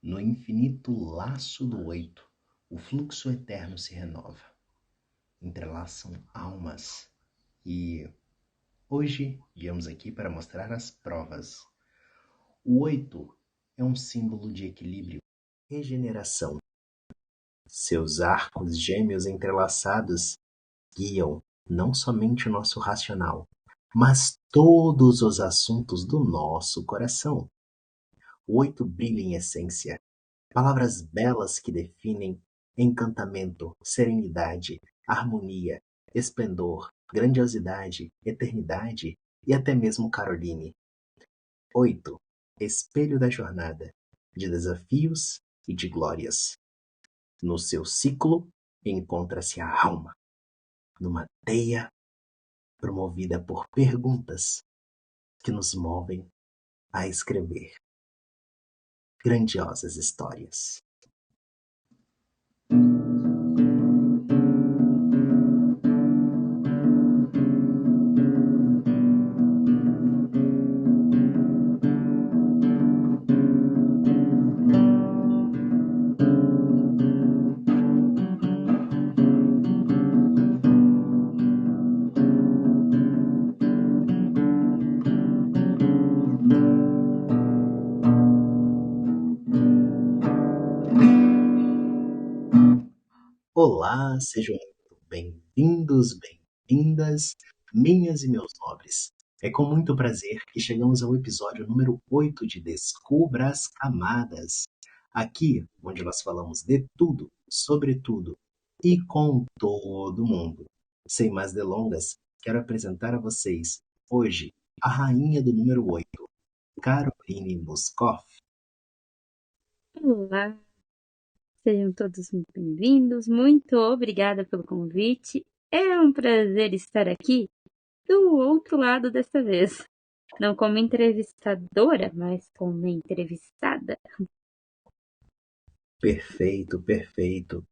No infinito laço do oito, o fluxo eterno se renova. Entrelaçam almas. E hoje viemos aqui para mostrar as provas. O oito é um símbolo de equilíbrio e regeneração. Seus arcos gêmeos entrelaçados guiam não somente o nosso racional, mas todos os assuntos do nosso coração. O oito brilha em essência, palavras belas que definem encantamento, serenidade, harmonia, esplendor, grandiosidade, eternidade e até mesmo Caroline. 8. Espelho da jornada, de desafios e de glórias. No seu ciclo encontra-se a alma, numa teia promovida por perguntas que nos movem a escrever grandiosas histórias. Olá, sejam muito bem-vindos, bem-vindas, minhas e meus nobres. É com muito prazer que chegamos ao episódio número 8 de Descubra as Camadas. Aqui, onde nós falamos de tudo, sobre tudo e com todo mundo. Sem mais delongas, quero apresentar a vocês, hoje, a rainha do número 8, Caroline Moscoff. Olá, sejam todos muito bem-vindos. Muito obrigada pelo convite. É um prazer estar aqui do outro lado desta vez. Não como entrevistadora, mas como entrevistada. Perfeito, perfeito.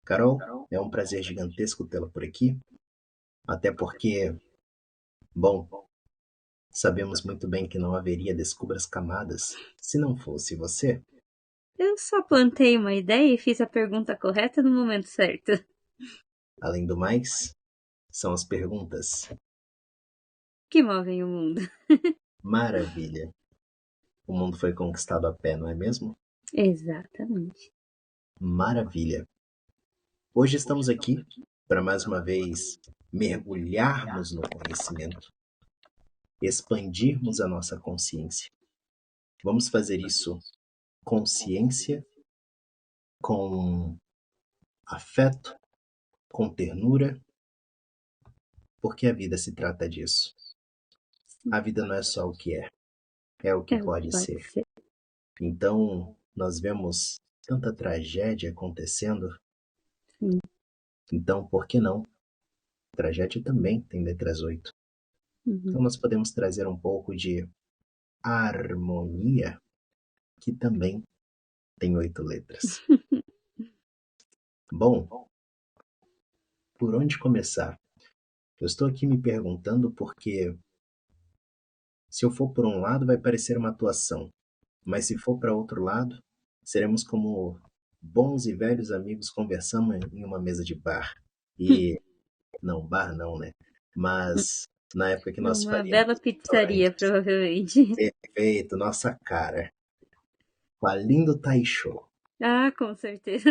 Carol, é um prazer gigantesco tê-la por aqui. Até porque, bom, sabemos muito bem que não haveria Descubra as Camadas se não fosse você. Eu só plantei uma ideia e fiz a pergunta correta no momento certo. Além do mais, são as perguntas. Que movem o mundo. Maravilha. O mundo foi conquistado a pé, não é mesmo? Exatamente. Maravilha. Hoje estamos aqui para mais uma vez mergulharmos no conhecimento, expandirmos a nossa consciência. Vamos fazer isso com ciência, com afeto, com ternura, porque a vida se trata disso. A vida não é só o que é o que pode ser. Então, nós vemos tanta tragédia acontecendo. Sim. Então, por que não? Tragédia também tem letras 8. Então, nós podemos trazer um pouco de harmonia, que também tem 8 letras. Bom, por onde começar? Eu estou aqui me perguntando porque se eu for por um lado vai parecer uma atuação, mas se for para outro lado, seremos como bons e velhos amigos conversando em uma mesa de bar. E não, bar não, né? Mas na época que nós Uma faríamos bela pizzaria, provavelmente. perfeito, nossa cara. Com a Lindo Taisho. Ah, com certeza.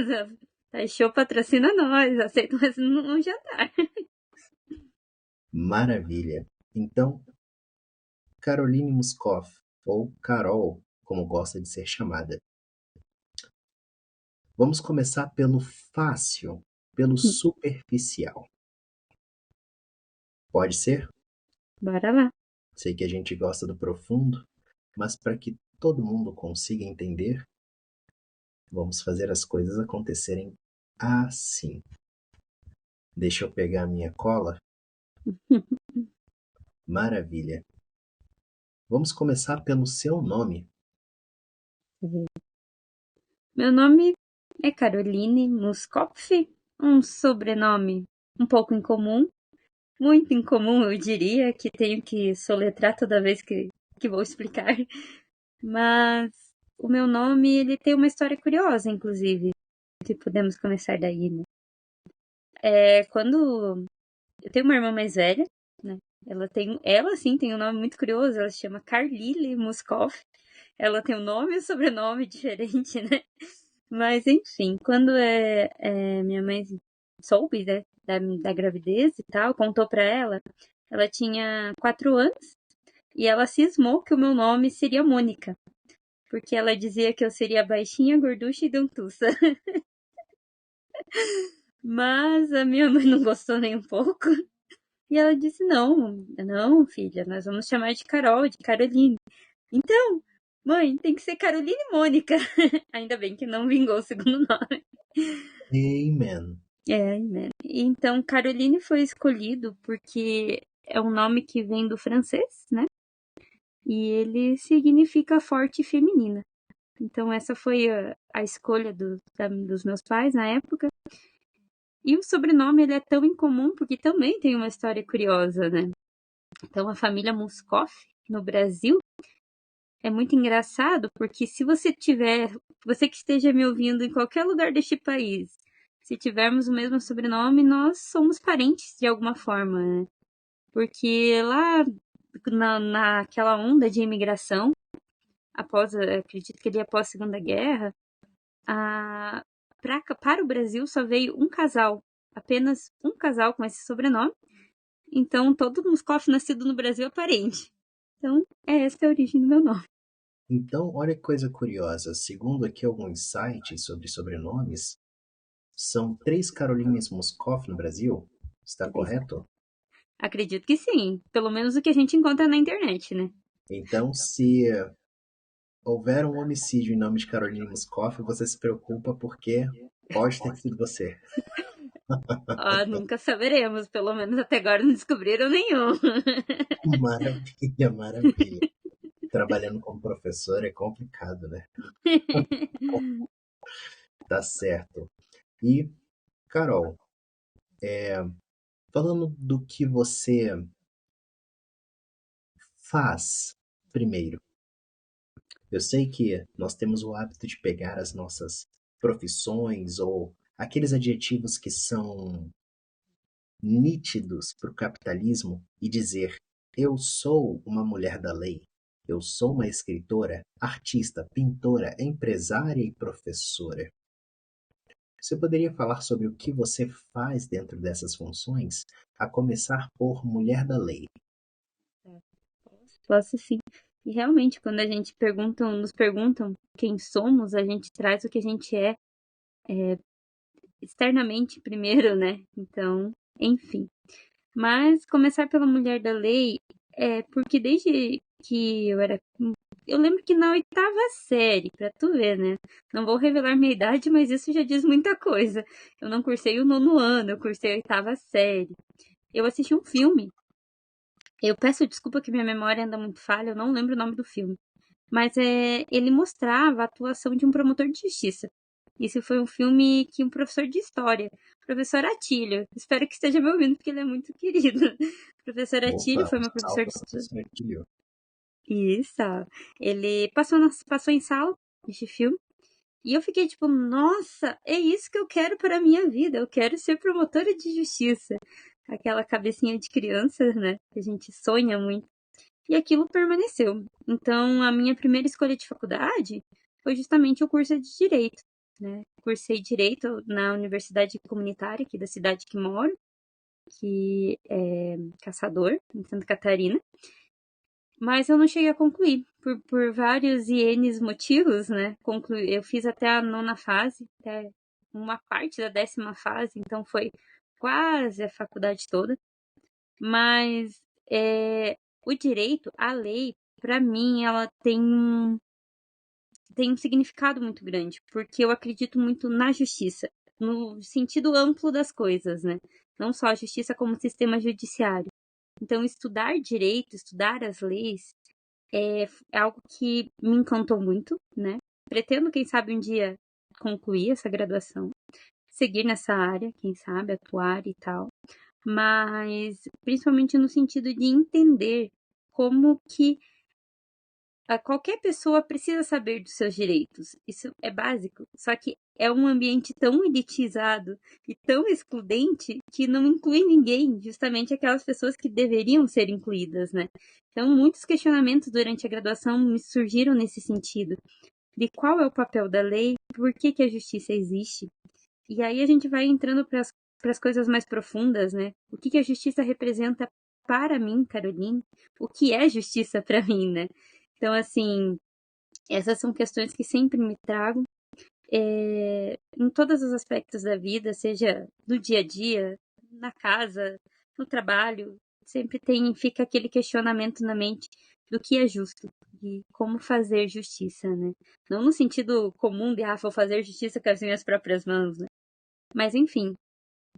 Taisho patrocina nós. Aceita mais um jantar. Maravilha. Então, Caroline Moscoff, ou Carol, como gosta de ser chamada. Vamos começar pelo fácil, pelo superficial. Pode ser? Bora lá. Sei que a gente gosta do profundo, mas para que todo mundo consiga entender, vamos fazer as coisas acontecerem assim. Deixa eu pegar a minha cola. Maravilha. Vamos começar pelo seu nome. Meu nome é Caroline Moscoff, um sobrenome um pouco incomum, muito incomum, eu diria, que tenho que soletrar toda vez que vou explicar. Mas o meu nome, ele tem uma história curiosa, inclusive, se podemos começar daí, né? Quando eu tenho uma irmã mais velha, né? Ela sim tem um nome muito curioso, ela se chama Carlile Muskoff. Ela tem um nome e um sobrenome diferente, né? Mas enfim, quando minha mãe soube, né, da gravidez e tal, contou pra ela, ela tinha 4 anos e ela cismou que o meu nome seria Mônica, porque ela dizia que eu seria baixinha, gorducha e dentuça. Mas a minha mãe não gostou nem um pouco. E ela disse: Não, não, filha, nós vamos chamar de Carol, de Caroline. Então, mãe, tem que ser Caroline Mônica. Ainda bem que não vingou o segundo nome. Amen. Né? Então, Caroline foi escolhido porque é um nome que vem do francês, né? E ele significa forte e feminina. Então, essa foi a escolha dos meus pais na época. E o sobrenome ele é tão incomum porque também tem uma história curiosa, né? Então, a família Muscoff, no Brasil, é muito engraçado porque se você que esteja me ouvindo em qualquer lugar deste país, se tivermos o mesmo sobrenome, nós somos parentes de alguma forma, né? Porque lá naquela onda de imigração, acredito que ele após a Segunda Guerra, para o Brasil só veio um casal, apenas um casal com esse sobrenome. Então, todo Muscoff nascido no Brasil é parente. Então, essa a origem do meu nome. Então, olha que coisa curiosa. Segundo aqui alguns sites sobre sobrenomes, são 3 Carolines Moscoff no Brasil. Está correto? Acredito que sim. Pelo menos o que a gente encontra na internet, né? Então, se houver um homicídio em nome de Caroline Moscoff, você se preocupa porque pode ter sido você. Nunca saberemos. Pelo menos até agora não descobriram nenhum. Maravilha, maravilha. Trabalhando como professor é complicado, né? Tá certo. E, Carol, falando do que você faz primeiro, eu sei que nós temos o hábito de pegar as nossas profissões ou aqueles adjetivos que são nítidos para o capitalismo e dizer: eu sou uma mulher da lei, eu sou uma escritora, artista, pintora, empresária e professora. Você poderia falar sobre o que você faz dentro dessas funções, a começar por mulher da lei? Posso sim. E realmente, quando a gente nos perguntam quem somos, a gente traz o que a gente é externamente primeiro, né? Então, enfim. Mas começar pela mulher da lei é porque desde que eu era. Eu lembro que na oitava série, pra tu ver, né? Não vou revelar minha idade, mas isso já diz muita coisa. Eu não cursei o nono ano, eu cursei a oitava série. Eu assisti um filme. Eu peço desculpa que minha memória anda muito falha, eu não lembro o nome do filme. Mas ele mostrava a atuação de um promotor de justiça. Esse foi um filme que um professor de história, professor Atílio, espero que esteja me ouvindo porque ele é muito querido. Professor Atílio Opa, foi um meu professor salve de para o história. professor Atílio. Isso. Ele passou em sala este filme. E eu fiquei tipo, nossa, é isso que eu quero para a minha vida. Eu quero ser promotora de justiça. Aquela cabecinha de criança, né? Que a gente sonha muito. E aquilo permaneceu. Então, a minha primeira escolha de faculdade foi justamente o curso de Direito, né? Cursei Direito na Universidade Comunitária aqui da cidade que moro, que é Caçador, em Santa Catarina. Mas eu não cheguei a concluir, por vários e N motivos, né? Eu fiz até a nona fase, até uma parte da 10ª fase, então foi quase a faculdade toda. Mas o direito, a lei, para mim, ela tem um significado muito grande, porque eu acredito muito na justiça, no sentido amplo das coisas, né? Não só a justiça como sistema judiciário. Então, estudar direito, estudar as leis, é algo que me encantou muito, né? Pretendo, quem sabe, um dia concluir essa graduação, seguir nessa área, quem sabe, atuar e tal. Mas principalmente no sentido de entender como que qualquer pessoa precisa saber dos seus direitos. Isso é básico. Só que é um ambiente tão elitizado e tão excludente que não inclui ninguém, justamente aquelas pessoas que deveriam ser incluídas, né? Então, muitos questionamentos durante a graduação me surgiram nesse sentido, de qual é o papel da lei, por que que a justiça existe. E aí a gente vai entrando para as coisas mais profundas, né? O que que a justiça representa para mim, Caroline? O que é justiça para mim, né? Então, assim, essas são questões que sempre me trago em todos os aspectos da vida, seja no dia a dia, na casa, no trabalho, sempre fica aquele questionamento na mente do que é justo e como fazer justiça, né? Não no sentido comum de, vou fazer justiça com as minhas próprias mãos, né? Mas, enfim,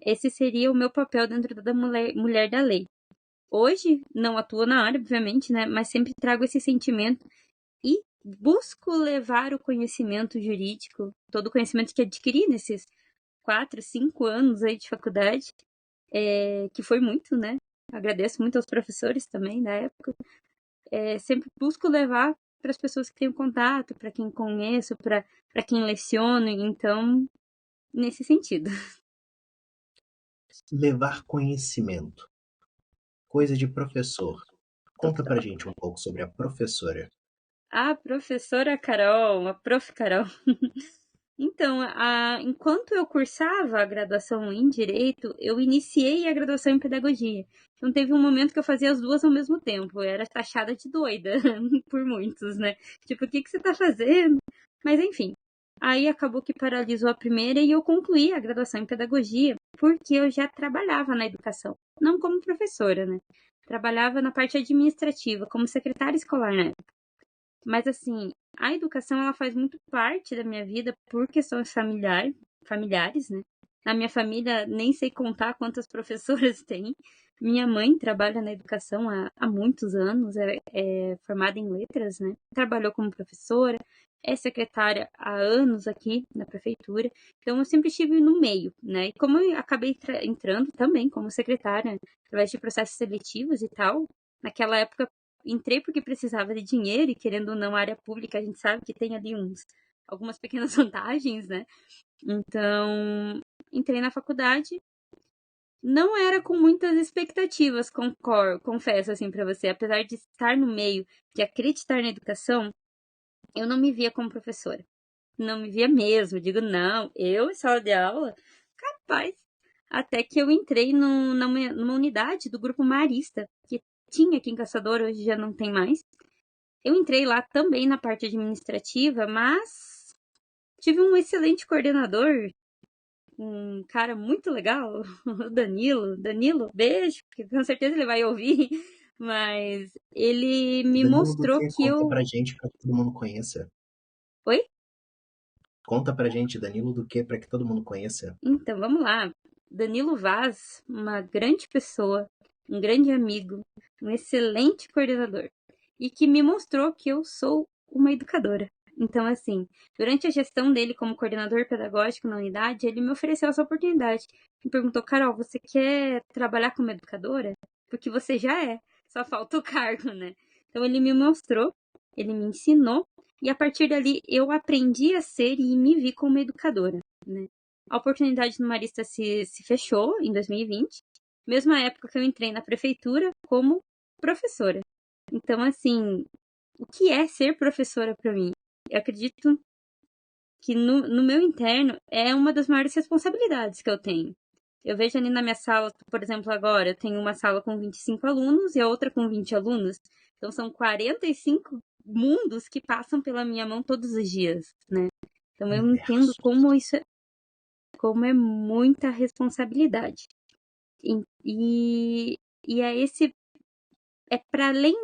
esse seria o meu papel dentro da mulher da lei. Hoje, não atuo na área, obviamente, né? Mas sempre trago esse sentimento e busco levar o conhecimento jurídico, todo o conhecimento que adquiri nesses 4, 5 anos aí de faculdade, que foi muito, né? Agradeço muito aos professores também da época. Sempre busco levar para as pessoas que tenho contato, para quem conheço, para quem leciono, então, nesse sentido. Levar conhecimento, coisa de professor. Conta pra Total. gente um pouco sobre a professora. A professora Carol, a prof. Carol. Então, enquanto eu cursava a graduação em Direito, eu iniciei a graduação em Pedagogia. Então, teve um momento que eu fazia as duas ao mesmo tempo. Eu era taxada de doida por muitos, né? Tipo, o que que você tá fazendo? Mas, enfim. Aí acabou que paralisou a primeira e eu concluí a graduação em Pedagogia, porque eu já trabalhava na educação. Não como professora, né? Trabalhava na parte administrativa, como secretária escolar, né? Mas assim, a educação ela faz muito parte da minha vida por questões familiares, né? Na minha família, nem sei contar quantas professoras tem. Minha mãe trabalha na educação há muitos anos, é formada em letras, né? Trabalhou como professora, é secretária há anos aqui na prefeitura. Então, eu sempre estive no meio, né? E como eu acabei entrando também como secretária, através de processos seletivos e tal, naquela época entrei porque precisava de dinheiro e querendo ou não, a área pública, a gente sabe que tem ali algumas pequenas vantagens, né? Então, entrei na faculdade. Não era com muitas expectativas, confesso assim para você. Apesar de estar no meio, de acreditar na educação, eu não me via como professora. Não me via mesmo. Digo, não, eu em sala de aula, capaz. Até que eu entrei numa unidade do grupo Marista, que tinha aqui em Caçador, hoje já não tem mais. Eu entrei lá também na parte administrativa, mas tive um excelente coordenador, um cara muito legal, o Danilo. Danilo, beijo, que com certeza ele vai ouvir, mas ele me Danilo do mostrou que? que Conta eu. pra gente pra que todo mundo conheça. Oi? Conta pra gente, Danilo do que pra que todo mundo conheça. Então, vamos lá. Danilo Vaz, uma grande pessoa, um grande amigo, um excelente coordenador, e que me mostrou que eu sou uma educadora. Então, assim, durante a gestão dele como coordenador pedagógico na unidade, ele me ofereceu essa oportunidade. Me perguntou, Carol, você quer trabalhar como educadora? Porque você já é, só falta o cargo, né? Então, ele me mostrou, ele me ensinou, e a partir dali eu aprendi a ser e me vi como educadora, né? A oportunidade no Marista se fechou em 2020, mesma época que eu entrei na prefeitura como professora. Então, assim, o que é ser professora para mim? Eu acredito que no meu interno é uma das maiores responsabilidades que eu tenho. Eu vejo ali na minha sala, por exemplo, agora, eu tenho uma sala com 25 alunos e a outra com 20 alunos. Então, são 45 mundos que passam pela minha mão todos os dias, né? Então, eu entendo Universo. como é muita responsabilidade. E, e é para além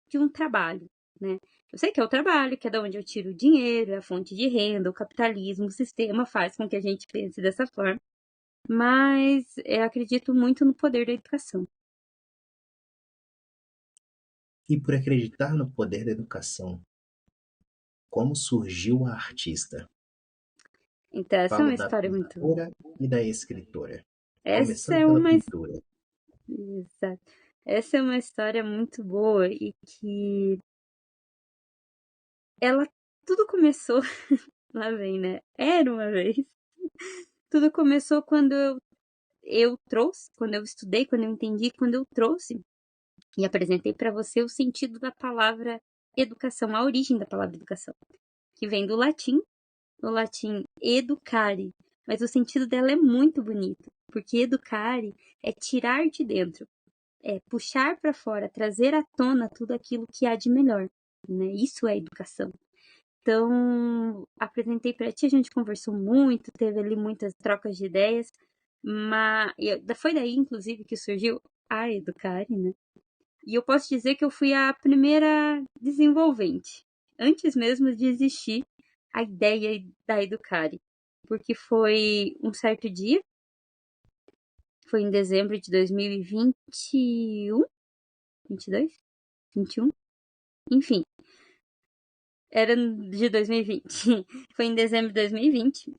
de um trabalho, né? Eu sei que é o trabalho, que é de onde eu tiro o dinheiro, é a fonte de renda, o capitalismo, o sistema faz com que a gente pense dessa forma, mas eu acredito muito no poder da educação. E por acreditar no poder da educação, como surgiu a artista? Então, essa é Falo uma da história muito. pintora e da escritora. Essa Começando é pela uma. pintura. Exato. Essa é uma história muito boa e que ela, tudo começou, lá vem, né? Era uma vez. Tudo começou quando eu trouxe, quando eu estudei, quando eu entendi, quando eu trouxe e apresentei para você o sentido da palavra educação, a origem da palavra educação, que vem do latim educare, mas o sentido dela é muito bonito, porque educare é tirar de dentro, é puxar para fora, trazer à tona tudo aquilo que há de melhor, né? Isso é educação. Então, apresentei para ti, a gente conversou muito, teve ali muitas trocas de ideias, mas foi daí, inclusive, que surgiu a Educare, né? E eu posso dizer que eu fui a primeira desenvolvente, antes mesmo de existir a ideia da Educare, porque foi um certo dia, foi em dezembro de 2021, 22, 21, enfim, era de 2020. Foi em dezembro de 2020.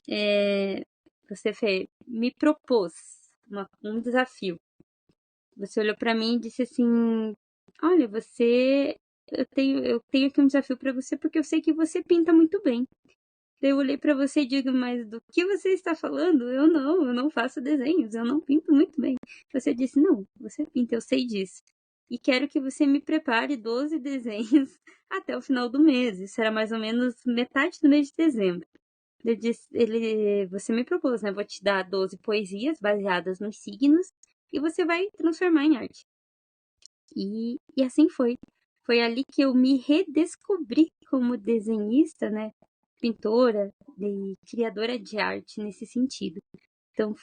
Você me propôs um desafio. Você olhou para mim e disse assim: olha, eu tenho aqui um desafio para você porque eu sei que você pinta muito bem. Daí eu olhei para você e digo: mas do que você está falando? Eu não faço desenhos, eu não pinto muito bem. Você disse: não, você pinta, eu sei disso. E quero que você me prepare 12 desenhos até o final do mês. Isso era mais ou menos metade do mês de dezembro. Você me propôs, né? Vou te dar 12 poesias baseadas nos signos e você vai transformar em arte. E assim foi. Foi ali que eu me redescobri como desenhista, né? Pintora e criadora de arte nesse sentido. Então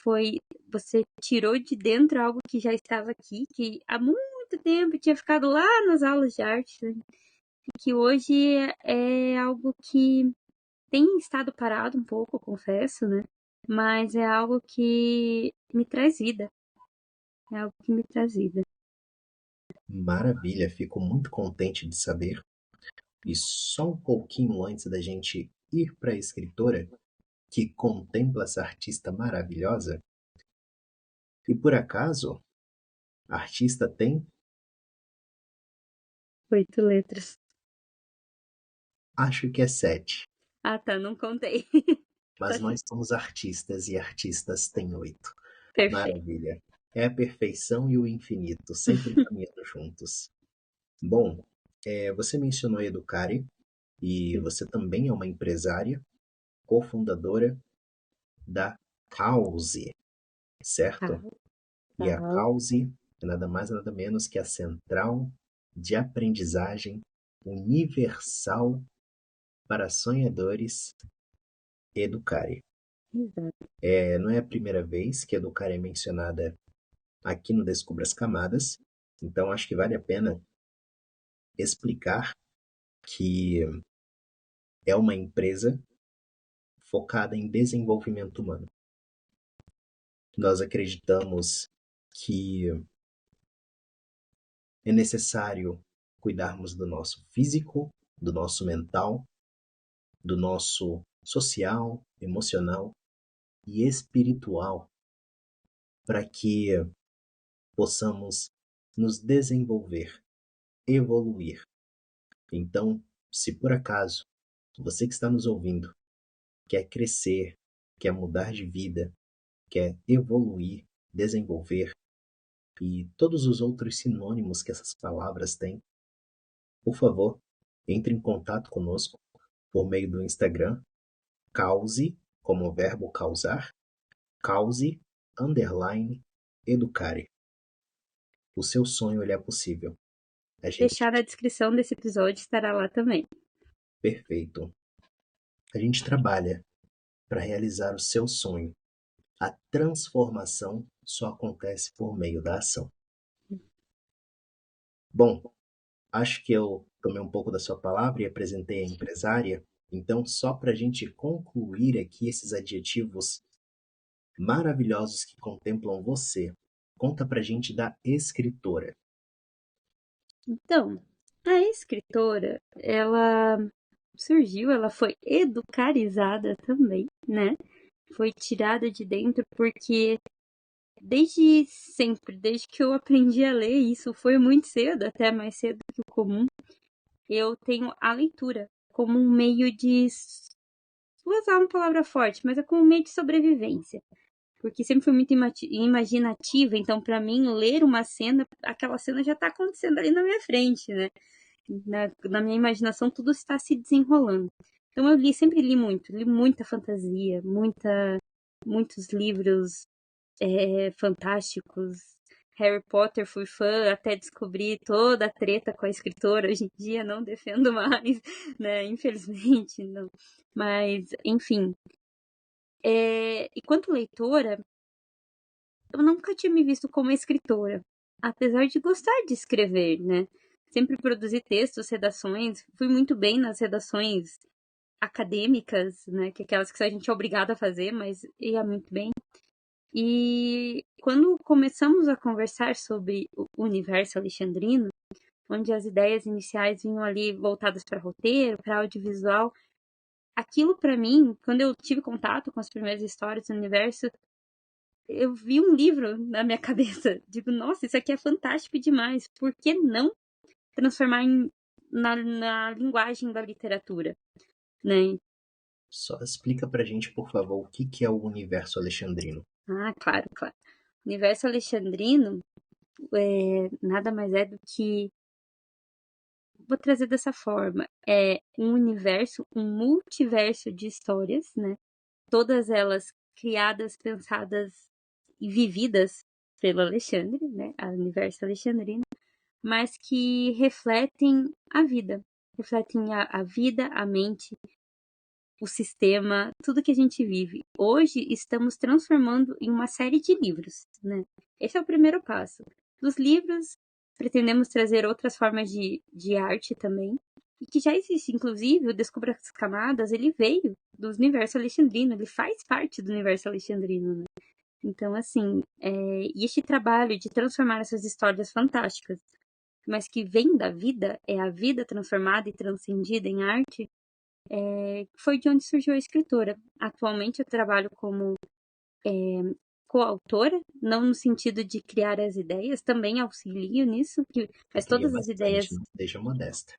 você tirou de dentro algo que já estava aqui, que há muito tempo tinha ficado lá nas aulas de arte, né? E que hoje é algo que tem estado parado um pouco, confesso, né? Mas é algo que me traz vida. É algo que me traz vida. Maravilha, fico muito contente de saber. E só um pouquinho antes da gente ir para a escritora, que contempla essa artista maravilhosa, e por acaso, a artista tem, 8 letras. acho que é 7, Ah, tá, não contei. mas nós somos artistas e artistas têm 8. Perfeito. Maravilha. É a perfeição e o infinito, sempre caminhando juntos. Bom, você mencionou a Educare, e você também é uma empresária, cofundadora da Cause, Tá, certo? E a tá. Cause é nada mais nada menos que a Central de Aprendizagem Universal para Sonhadores Educare. Exato. Não é a primeira vez que Educare é mencionada aqui no Descubra as Camadas, então acho que vale a pena explicar que é uma empresa focada em desenvolvimento humano. Nós acreditamos que é necessário cuidarmos do nosso físico, do nosso mental, do nosso social, emocional e espiritual para que possamos nos desenvolver, evoluir. Então, se por acaso você que está nos ouvindo quer crescer, quer mudar de vida, quer evoluir, desenvolver e todos os outros sinônimos que essas palavras têm, por favor, entre em contato conosco por meio do Instagram, cause, como o verbo causar, cause, underline, educare. O seu sonho ele é possível. A gente, Deixar na descrição desse episódio estará lá também. perfeito. A gente trabalha para realizar o seu sonho. A transformação só acontece por meio da ação. Bom, acho que eu tomei um pouco da sua palavra e apresentei a empresária. Então, só para a gente concluir aqui esses adjetivos maravilhosos que contemplam você, conta pra gente da escritora. Então, a escritora, ela surgiu, ela foi educarizada também, né? Foi tirada de dentro porque desde sempre, desde que eu aprendi a ler, isso foi muito cedo, até mais cedo que o comum, eu tenho a leitura como um meio de, vou usar uma palavra forte, mas é como um meio de sobrevivência. Porque sempre fui muito imaginativa, então para mim ler uma cena, aquela cena já está acontecendo ali na minha frente, né? Na minha imaginação tudo está se desenrolando. Então eu sempre li muito, li muita fantasia, muitos livros fantásticos. Harry Potter fui fã até descobrir toda a treta com a escritora. Hoje em dia não defendo mais, né? Infelizmente, não. Mas, enfim. E quanto leitora, eu nunca tinha me visto como escritora, apesar de gostar de escrever, né? Sempre produzi textos, redações, fui muito bem nas redações acadêmicas, né? Que é aquelas que a gente é obrigado a fazer, mas ia muito bem. E quando começamos a conversar sobre o universo alexandrino, onde as ideias iniciais vinham ali voltadas para roteiro, para audiovisual, aquilo para mim, quando eu tive contato com as primeiras histórias do universo, eu vi um livro na minha cabeça. Digo, nossa, isso aqui é fantástico demais. Por que não transformar na linguagem da literatura, né? Só explica pra gente, por favor, o que que é o universo alexandrino. Ah, claro, claro. O universo alexandrino nada mais é do que, vou trazer dessa forma, é um universo, um multiverso de histórias, né? Todas elas criadas, pensadas e vividas pelo Alexandre, né? O universo alexandrino, mas que refletem a vida. Refletem a vida, a mente, o sistema, tudo que a gente vive. Hoje estamos transformando em uma série de livros, né? Esse é o primeiro passo. Dos livros, pretendemos trazer outras formas de arte também, e que já existe. Inclusive, o Descubra as Camadas, ele veio do universo alexandrino, ele faz parte do universo alexandrino, né? Então, assim, e este trabalho de transformar essas histórias fantásticas, mas que vem da vida, é a vida transformada e transcendida em arte, foi de onde surgiu a escritora. Atualmente eu trabalho como coautora, não no sentido de criar as ideias, também auxilio nisso, Você mas cria todas as bastante, ideias. não seja modesta.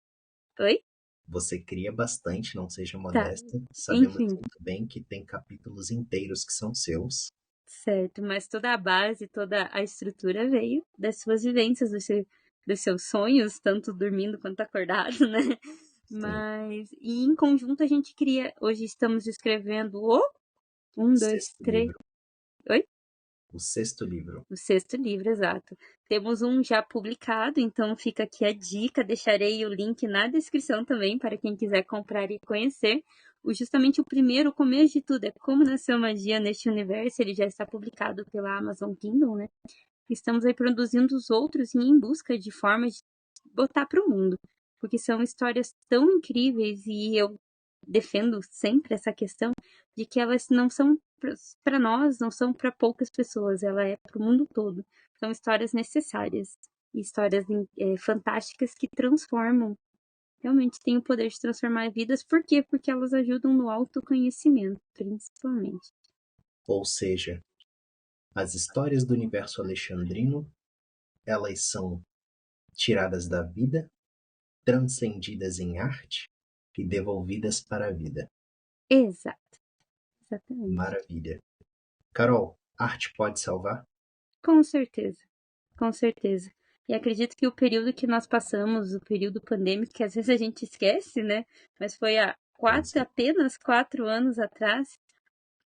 Oi? Você cria bastante, não seja Tá. modesta. Sabemos Enfim, muito bem que tem capítulos inteiros que são seus. certo, mas toda a base, toda a estrutura veio das suas vivências, dos seus sonhos, tanto dormindo quanto acordado, né? Sim, E em conjunto a gente cria. Hoje estamos escrevendo o um, dois, sexto três. livro. Oi? O sexto livro. O sexto livro, exato. Temos um já publicado, então fica aqui a dica. Deixarei o link na descrição também para quem quiser comprar e conhecer. Justamente o primeiro, o começo de tudo, é Como Nasceu Magia neste Universo. Ele já está publicado pela Amazon Kindle, né? Estamos aí produzindo os outros e em busca de formas de botar para o mundo, porque são histórias tão incríveis e eu defendo sempre essa questão de que elas não são para nós, não são para poucas pessoas, ela é para o mundo todo. São histórias necessárias, histórias fantásticas que transformam, realmente têm o poder de transformar vidas. Por quê? Porque elas ajudam no autoconhecimento, principalmente. Ou seja, as histórias do universo alexandrino, elas são tiradas da vida, transcendidas em arte e devolvidas para a vida. Exato, exatamente. Maravilha. Carol, arte pode salvar? Com certeza. Com certeza. E acredito que o período que nós passamos, o período pandêmico, que às vezes a gente esquece, né? Mas foi há Pois é. apenas 4 anos atrás,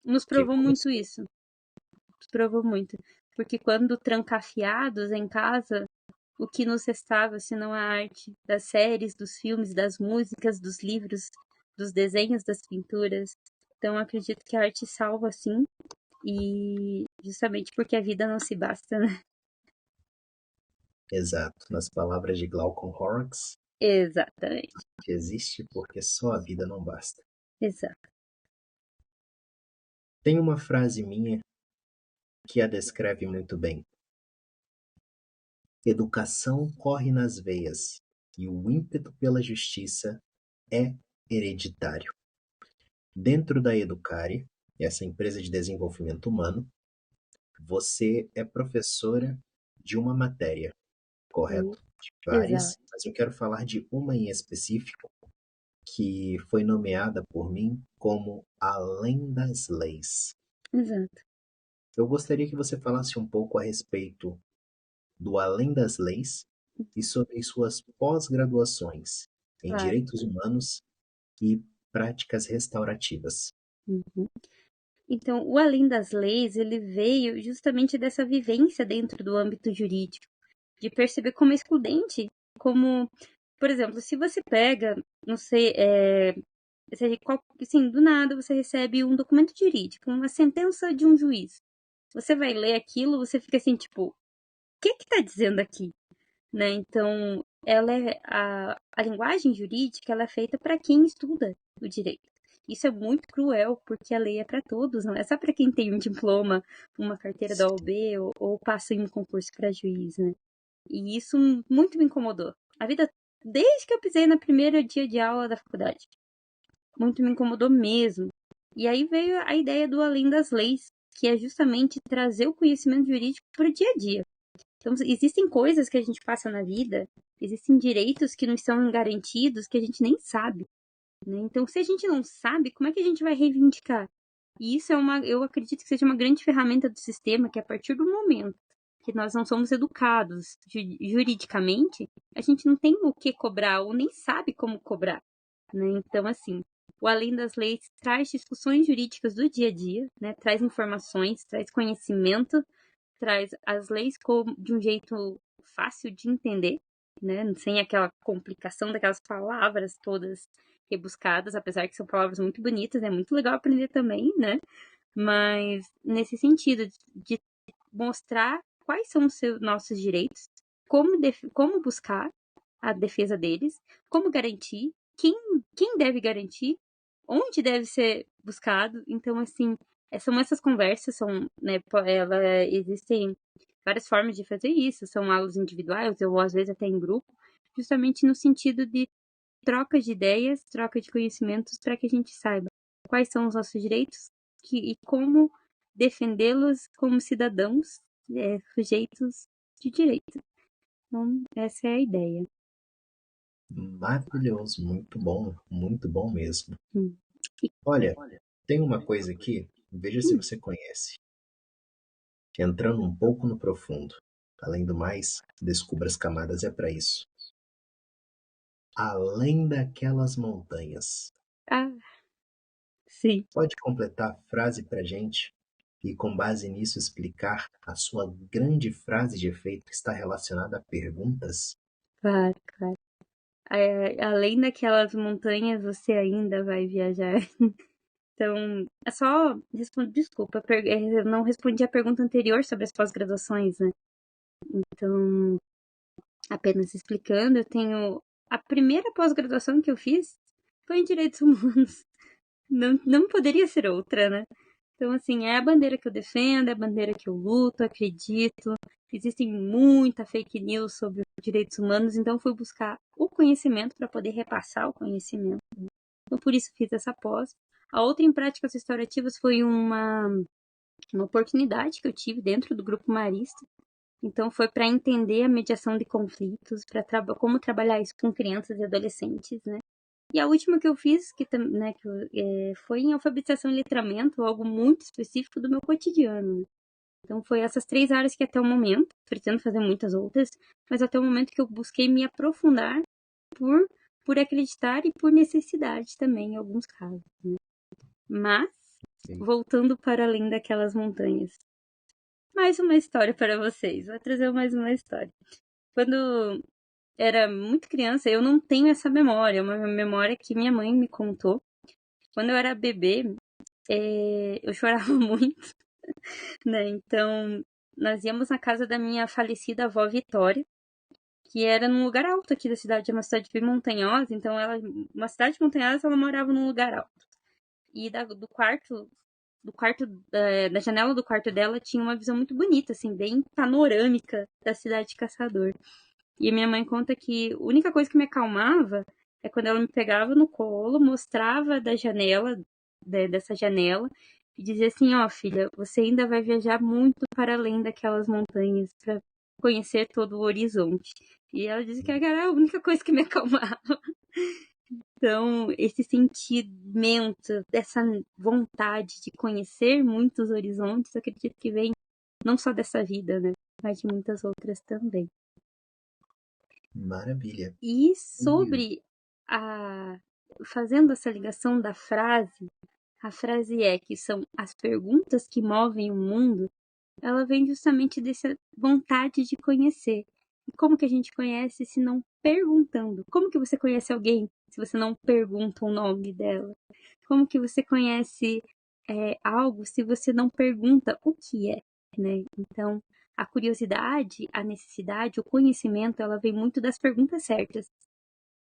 nos Que provou muito começou. isso. Nos provou muito. Porque quando trancafiados em casa, o que nos restava senão a arte das séries, dos filmes, das músicas, dos livros, dos desenhos, das pinturas. Então acredito que a arte salva sim, e justamente porque a vida não se basta, né? Exato. Nas palavras de Glaucon Horrocks, Exatamente. que existe porque só a vida não basta. Exato. Tem uma frase minha que a descreve muito bem. Educação corre nas veias e o ímpeto pela justiça é hereditário. Dentro da Educare, essa empresa de desenvolvimento humano, você é professora de uma matéria, Sim, correto? De várias, exato. mas eu quero falar de uma em específico, que foi nomeada por mim como Além das Leis. Exato. Eu gostaria que você falasse um pouco a respeito do Além das Leis e sobre suas pós-graduações em Claro. Direitos Humanos e Práticas Restaurativas. Uhum. Então, o Além das Leis, ele veio justamente dessa vivência dentro do âmbito jurídico, de perceber como é excludente, como, por exemplo, se você pega, não sei, assim, do nada você recebe um documento jurídico, uma sentença de um juiz. Você vai ler aquilo, você fica assim, tipo, o que tá dizendo aqui? Né? Então, a linguagem jurídica ela é feita para quem estuda o direito. Isso é muito cruel, porque a lei é para todos, não é só para quem tem um diploma, uma carteira da OAB ou passa em um concurso para juiz, né? E isso muito me incomodou. A vida, desde que eu pisei no primeiro dia de aula da faculdade, muito me incomodou mesmo. E aí veio a ideia do Além das Leis, que é justamente trazer o conhecimento jurídico para o dia a dia. Então, existem coisas que a gente passa na vida, existem direitos que não são garantidos que a gente nem sabe, né? Então, se a gente não sabe, como é que a gente vai reivindicar? E isso eu acredito que seja uma grande ferramenta do sistema, que a partir do momento que nós não somos educados juridicamente, a gente não tem o que cobrar ou nem sabe como cobrar, né? Então, assim, o Além das Leis traz discussões jurídicas do dia a dia, né? Traz informações, traz conhecimento, traz as leis de um jeito fácil de entender, né? Sem aquela complicação daquelas palavras todas rebuscadas, apesar que são palavras muito bonitas, é muito legal aprender também, né? Mas nesse sentido de mostrar quais são os nossos direitos, como buscar a defesa deles, como garantir, quem deve garantir, onde deve ser buscado. Então, assim, são essas conversas, né, existem várias formas de fazer isso, são aulas individuais ou às vezes até em grupo, justamente no sentido de troca de ideias, troca de conhecimentos para que a gente saiba quais são os nossos direitos e como defendê-los como cidadãos, sujeitos de direito. Então, essa é a ideia. Maravilhoso, muito bom mesmo. Hum. Olha, tem uma coisa aqui, veja se você conhece. Entrando um pouco no profundo. Além do mais, descubra as camadas é para isso. Além daquelas montanhas. Ah, sim, Pode completar a frase para gente e, com base nisso, explicar a sua grande frase de efeito que está relacionada a perguntas? claro, claro. Além daquelas montanhas, você ainda vai viajar. Então, é só desculpa, eu não respondi a pergunta anterior sobre as pós-graduações, né? Então, apenas explicando, eu tenho a primeira pós-graduação que eu fiz foi em Direitos Humanos. Não poderia ser outra, né? Então, assim, é a bandeira que eu defendo, é a bandeira que eu luto, acredito. Existem muita fake news sobre os direitos humanos, então fui buscar o conhecimento para poder repassar o conhecimento. Então, por isso fiz essa pós. A outra em práticas restaurativas foi uma oportunidade que eu tive dentro do Grupo Marista. Então, foi para entender a mediação de conflitos, para como trabalhar isso com crianças e adolescentes, né? E a última que eu fiz, né, foi em alfabetização e letramento, algo muito específico do meu cotidiano. Né? Então, foi essas 3 áreas que até o momento, pretendo fazer muitas outras, mas até o momento que eu busquei me aprofundar por, por acreditar e por necessidade também, em alguns casos. Né? Mas, Sim. voltando para além daquelas montanhas. Mais uma história para vocês. Vou trazer mais uma história. Quando era muito criança, eu não tenho essa memória, é uma memória que minha mãe me contou. Quando eu era bebê, eu chorava muito, né? Então, nós íamos na casa da minha falecida avó Vitória, que era num lugar alto aqui da cidade, é uma cidade bem montanhosa, então uma cidade montanhosa, ela morava num lugar alto. E do quarto da janela do quarto dela tinha uma visão muito bonita, assim, bem panorâmica da cidade de Caçador. E minha mãe conta que a única coisa que me acalmava é quando ela me pegava no colo, mostrava da janela, dessa janela, e dizia assim: ó, filha, você ainda vai viajar muito para além daquelas montanhas para conhecer todo o horizonte. E ela disse que era a única coisa que me acalmava. Então, esse sentimento, dessa vontade de conhecer muitos horizontes, eu acredito que vem não só dessa vida, né? Mas de muitas outras também. Maravilha. E E sobre fazendo essa ligação da frase, a frase é que são as perguntas que movem o mundo, ela vem justamente dessa vontade de conhecer. E como que a gente conhece se não perguntando? Como que você conhece alguém se você não pergunta o nome dela? Como que você conhece algo se você não pergunta o que é, né? Então, a curiosidade, a necessidade, o conhecimento, ela vem muito das perguntas certas.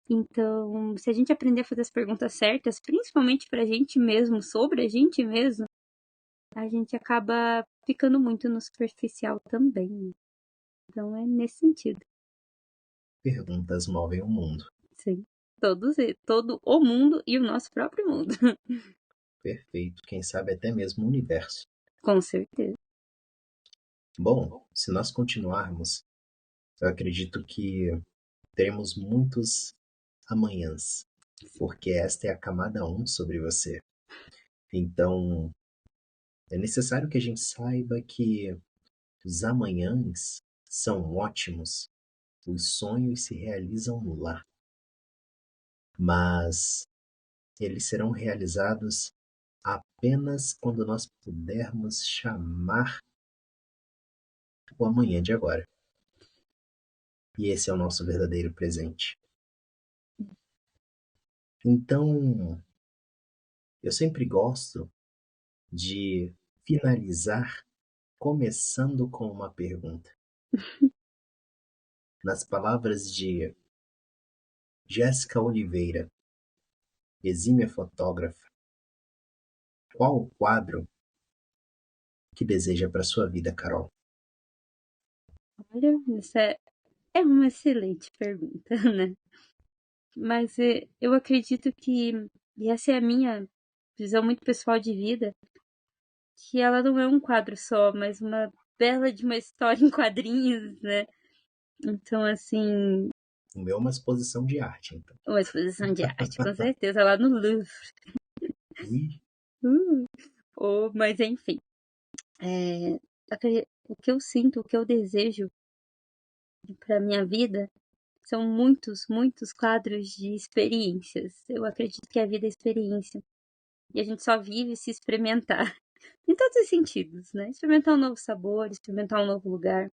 Então, se a gente aprender a fazer as perguntas certas, principalmente pra gente mesmo, sobre a gente mesmo, a gente acaba ficando muito no superficial também, né? Então, é nesse sentido. perguntas movem o mundo. Sim. Todo o mundo e o nosso próprio mundo. Perfeito. Quem sabe até mesmo o universo. Com certeza. Bom, se nós continuarmos, eu acredito que teremos muitos amanhãs, porque esta é a camada um sobre você. Então, é necessário que a gente saiba que os amanhãs são ótimos, os sonhos se realizam lá, mas eles serão realizados apenas quando nós pudermos chamar o amanhã de agora. E esse é o nosso verdadeiro presente. Então, eu sempre gosto de finalizar começando com uma pergunta. Nas palavras de Jéssica Oliveira, exímia fotógrafa, qual o quadro que deseja para sua vida, Carol? Olha, essa é uma excelente pergunta, né? Mas eu acredito que, e essa é a minha visão muito pessoal de vida, que ela não é um quadro só, mas uma bela de uma história em quadrinhos, né? Então, assim, O meu é uma exposição de arte, então. uma exposição de arte, com certeza, lá no Louvre. Ui, Mas, enfim, é, o que eu sinto, o que eu desejo para minha vida são muitos, muitos quadros de experiências. Eu acredito que a vida é experiência. E a gente só vive se experimentar. Em todos os sentidos, né? Experimentar um novo sabor, experimentar um novo lugar.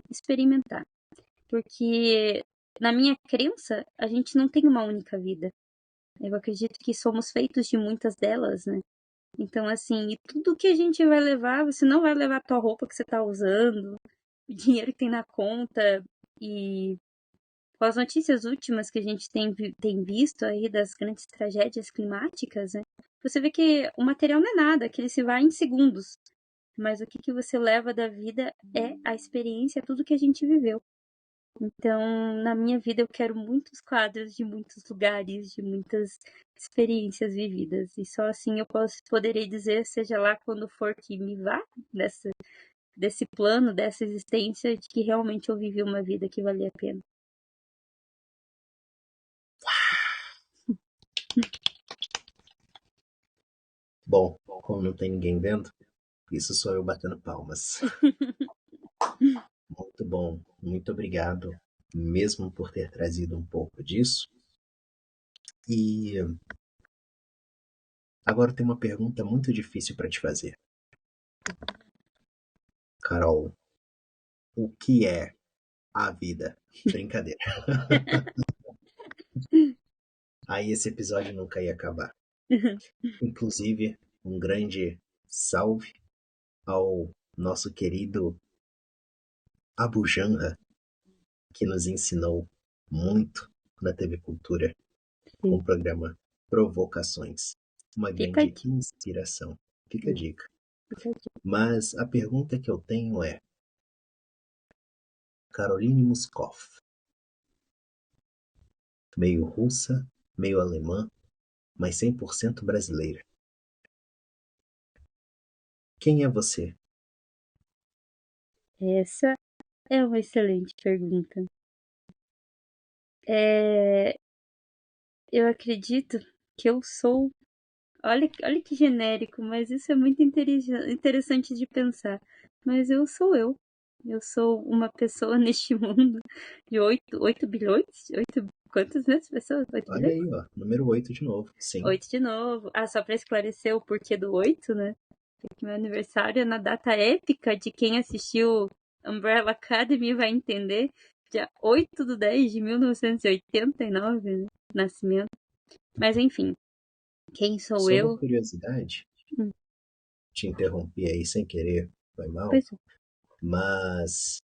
Experimentar. Porque, na minha crença, a gente não tem uma única vida. Eu acredito que somos feitos de muitas delas, né? Então, assim, e tudo que a gente vai levar, você não vai levar a tua roupa que você tá usando, o dinheiro que tem na conta e com as notícias últimas que a gente tem visto aí das grandes tragédias climáticas, né? Você vê que o material não é nada, que ele se vai em segundos. Mas o que que você leva da vida é a experiência, é tudo que a gente viveu. Então, na minha vida, eu quero muitos quadros de muitos lugares, de muitas experiências vividas. E só assim poderei dizer, seja lá quando for que me vá desse plano, dessa existência, de que realmente eu vivi uma vida que valia a pena. bom, como não tem ninguém vendo, isso sou eu batendo palmas. Muito bom, muito obrigado mesmo por ter trazido um pouco disso. E agora tem uma pergunta muito difícil para te fazer. Carol, o que é a vida? Brincadeira. Aí esse episódio nunca ia acabar. Inclusive, um grande salve ao nosso querido Abu Janra, que nos ensinou muito na TV Cultura com o programa Provocações. Uma Fica a grande dica. inspiração. Fica a dica. Fica a dica. Mas a pergunta que eu tenho é: Caroline Muskov, meio russa, meio alemã, mas 100% brasileira. Quem é você? Essa é uma excelente pergunta. É, Eu acredito que eu sou. Olha que genérico, mas isso é muito interessante de pensar. Mas eu sou eu. Eu sou uma pessoa neste mundo de 8 bilhões? Quantas mesmo pessoas? 8 Olha bilhões? aí, ó, número 8 de novo. Sim, 8 de novo. Ah, só pra esclarecer o porquê do 8, né? Porque meu aniversário é na data épica de quem assistiu Umbrella Academy vai entender. Dia 8/10/1989, né? Nascimento. Mas enfim, quem sou só uma eu? curiosidade, Hum, te interrompi aí sem querer, foi mal, Pois é. mas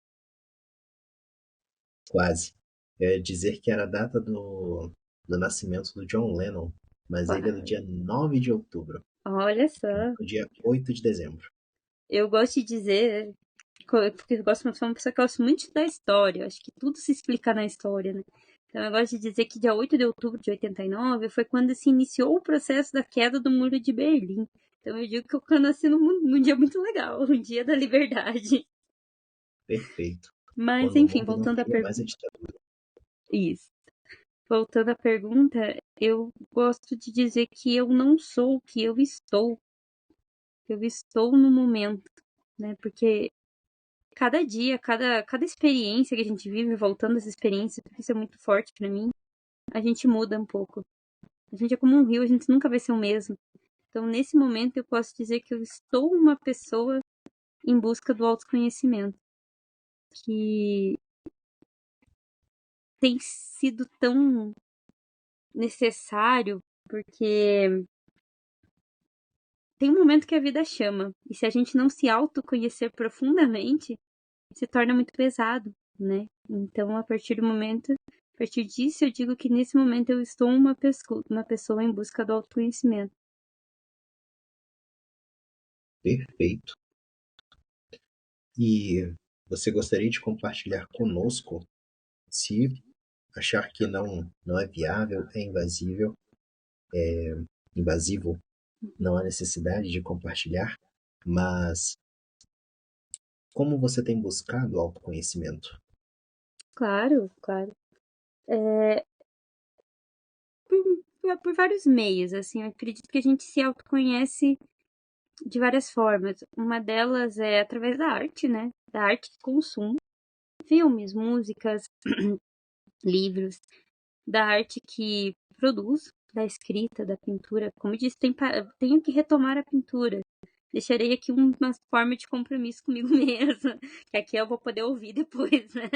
quase. Eu ia dizer que era a data do nascimento do John Lennon, mas ele é do dia 9 de outubro, Olha só, no dia 8 de dezembro. eu gosto de dizer, porque eu gosto, sou uma pessoa que gosta muito da história, acho que tudo se explica na história, né? Então eu gosto de dizer que dia 8 de outubro de 89 foi quando se iniciou o processo da queda do Muro de Berlim. Então eu digo que eu nasci num dia muito legal, um dia da liberdade. Perfeito. Mas Quando o enfim, mundo não voltando à queria mais a pergunta. ditadura. Isso. Voltando à pergunta, eu gosto de dizer que eu não sou o que eu estou. Eu estou no momento, né? Porque cada dia, cada experiência que a gente vive, voltando essa experiência, porque isso é muito forte pra mim, a gente muda um pouco. A gente é como um rio, a gente nunca vai ser o mesmo. Então, nesse momento, eu posso dizer que eu estou uma pessoa em busca do autoconhecimento, que tem sido tão necessário, porque tem um momento que a vida chama, e se a gente não se autoconhecer profundamente, se torna muito pesado, né? Então, a partir disso, eu digo que nesse momento eu estou uma pessoa em busca do autoconhecimento. Perfeito. E você gostaria de compartilhar conosco, se achar que não é viável, é invasivo, não há necessidade de compartilhar, mas como você tem buscado autoconhecimento? Claro, claro. Por vários meios, assim, eu acredito que a gente se autoconhece de várias formas. Uma delas é através da arte, né? Da arte que consumo. Filmes, músicas, livros, da arte que produzo, da escrita, da pintura. Como eu disse, tenho que retomar a pintura. Deixarei aqui uma forma de compromisso comigo mesma, que aqui eu vou poder ouvir depois, né?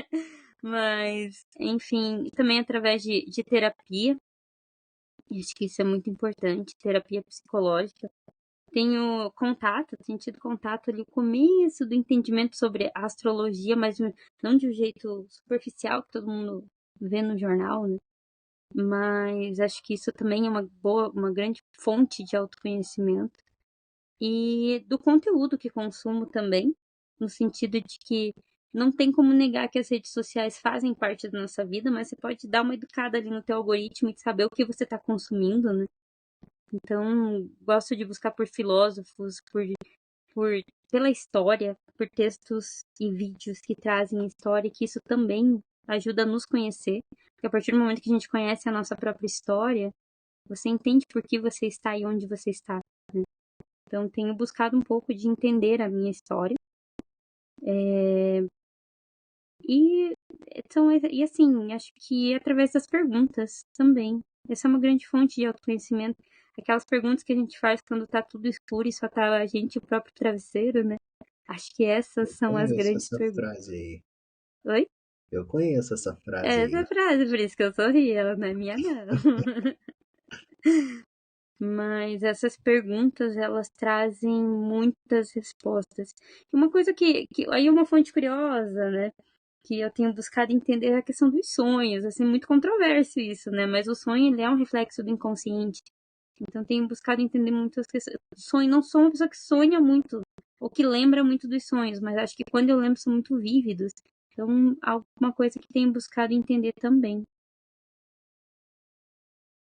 Mas, enfim, também através de terapia. Acho que isso é muito importante, terapia psicológica. Tenho tido contato ali, o começo do entendimento sobre astrologia, mas não de um jeito superficial que todo mundo vê no jornal, né? Mas acho que isso também é uma grande fonte de autoconhecimento. E do conteúdo que consumo também, no sentido de que não tem como negar que as redes sociais fazem parte da nossa vida, mas você pode dar uma educada ali no teu algoritmo e saber o que você está consumindo, né? Então, gosto de buscar por filósofos, por pela história, por textos e vídeos que trazem história, que isso também ajuda a nos conhecer. Porque a partir do momento que a gente conhece a nossa própria história, você entende por que você está e onde você está. Então, tenho buscado um pouco de entender a minha história. E, e assim, acho que através das perguntas também. Essa é uma grande fonte de autoconhecimento. Aquelas perguntas que a gente faz quando tá tudo escuro e só tá a gente e o próprio travesseiro, né? Acho que essas Eu são as conheço grandes essa perguntas. frase aí. Oi? Eu conheço essa frase É essa aí. frase, por isso que eu sorri, ela não é minha, não. Mas essas perguntas, elas trazem muitas respostas. E uma coisa que aí é uma fonte curiosa, né? Que eu tenho buscado entender é a questão dos sonhos, assim, muito controverso isso, né? Mas o sonho, ele é um reflexo do inconsciente. Então, tenho buscado entender muito as questões. Sonho, não sou uma pessoa que sonha muito, ou que lembra muito dos sonhos, mas acho que quando eu lembro são muito vívidos. Então, alguma coisa que tenho buscado entender também.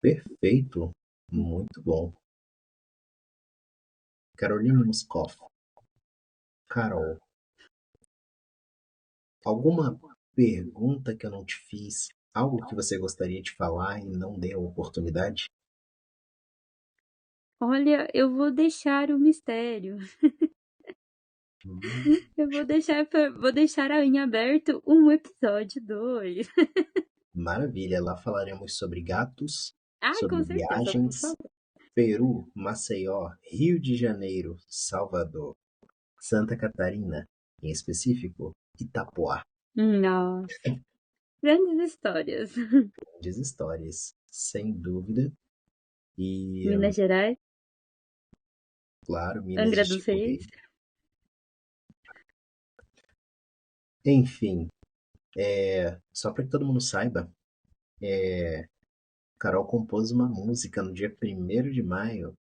Perfeito. Muito bom. Caroline Moscoff. Carol, alguma pergunta que eu não te fiz Algo que você gostaria de falar e não deu a oportunidade? Olha, eu vou deixar o mistério. Hum, Vou deixar em aberto um episódio 2. Maravilha, lá falaremos sobre gatos, Ai, sobre com certeza, por viagens, favor. Peru, Maceió, Rio de Janeiro, Salvador, Santa Catarina, em específico, Itapoá. Nossa, grandes histórias. Grandes histórias, sem dúvida. E, Minas Gerais, claro, Minas Angra de dos Chico Reis. Rei. Enfim, só para que todo mundo saiba, Carol compôs uma música no dia 1º de maio,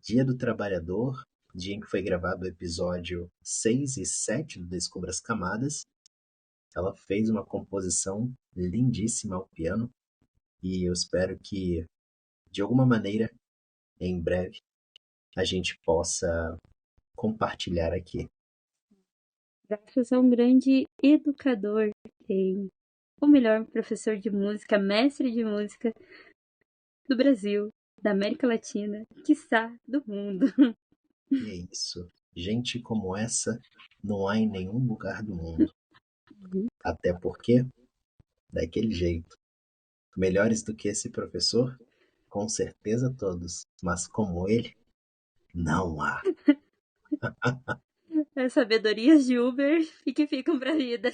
Dia do Trabalhador, dia em que foi gravado o episódio 6 e 7 do Descubra as Camadas. Ela fez uma composição lindíssima ao piano e eu espero que, de alguma maneira, em breve, a gente possa compartilhar aqui. Graças a um grande educador, tem o melhor professor de música, mestre de música do Brasil, da América Latina, quiçá do mundo. E é isso. Gente como essa não há em nenhum lugar do mundo. Até porque, daquele jeito, melhores do que esse professor, com certeza todos, mas como ele, não há. As sabedorias de Uber e que ficam pra vida.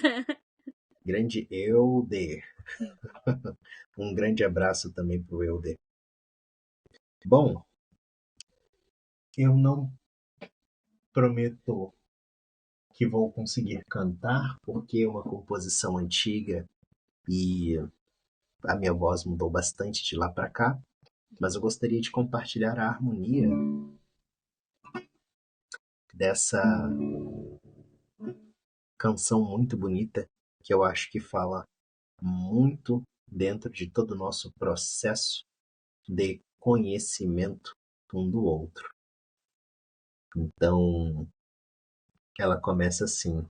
Grande Euder. Um grande abraço também pro Euder. Bom, eu não prometo que vou conseguir cantar, porque é uma composição antiga e a minha voz mudou bastante de lá para cá, mas eu gostaria de compartilhar a harmonia dessa canção muito bonita que eu acho que fala muito dentro de todo o nosso processo de conhecimento um do outro. Então, ela começa assim: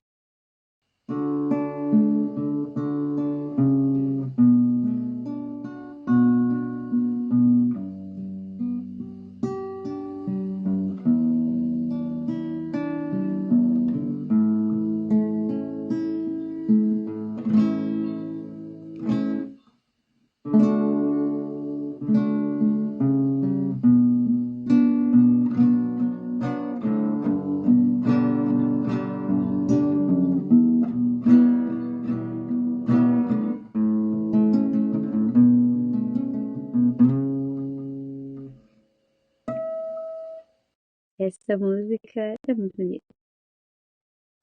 Essa música é muito bonita.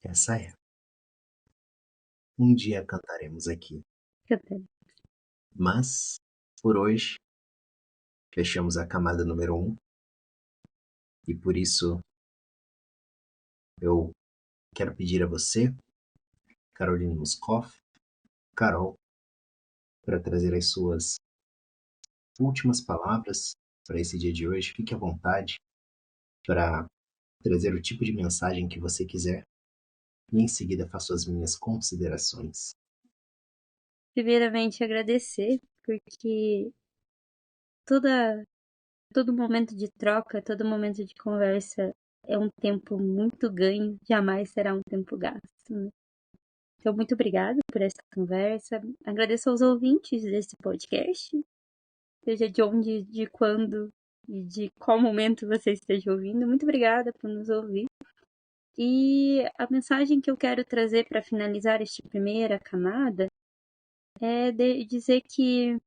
essa é. Um dia cantaremos aqui. Cantando. Mas, por hoje, fechamos a camada número 1 e por isso eu quero pedir a você, Caroline Moscoff, Carol, para trazer as suas últimas palavras para esse dia de hoje. Fique à vontade para trazer o tipo de mensagem que você quiser e em seguida faço as minhas considerações. Primeiramente, agradecer, porque toda, todo momento de troca, todo momento de conversa é um tempo muito ganho, jamais será um tempo gasto, né? Então, muito obrigada por essa conversa. Agradeço aos ouvintes desse podcast, seja de onde, de quando e de qual momento você esteja ouvindo. Muito obrigada por nos ouvir. E a mensagem que eu quero trazer para finalizar esta primeira camada é de dizer que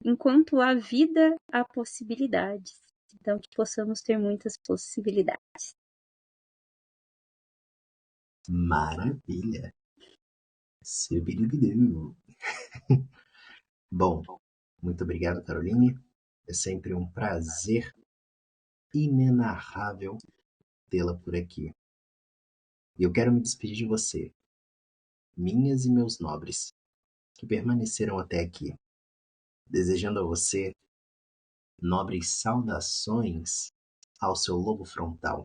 enquanto há vida, há possibilidades. Então, que possamos ter muitas possibilidades. Maravilha! Subiribidu. Bom, muito obrigado, Caroline. É sempre um prazer inenarrável tê-la por aqui. E eu quero me despedir de você, minhas e meus nobres, que permaneceram até aqui, desejando a você nobres saudações ao seu lobo frontal,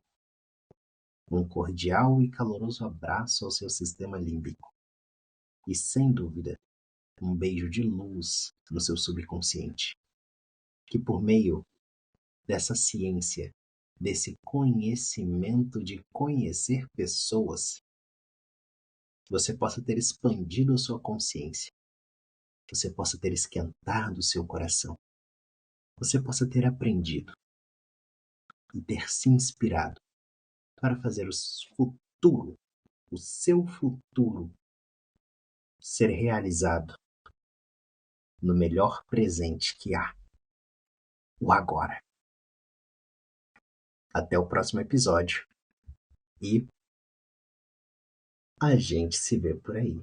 um cordial e caloroso abraço ao seu sistema límbico. E sem dúvida, um beijo de luz no seu subconsciente. Que por meio dessa ciência, desse conhecimento de conhecer pessoas, você possa ter expandido a sua consciência, você possa ter esquentado o seu coração, você possa ter aprendido e ter se inspirado para fazer o seu futuro, ser realizado no melhor presente que há, o agora. Até o próximo episódio e a gente se vê por aí.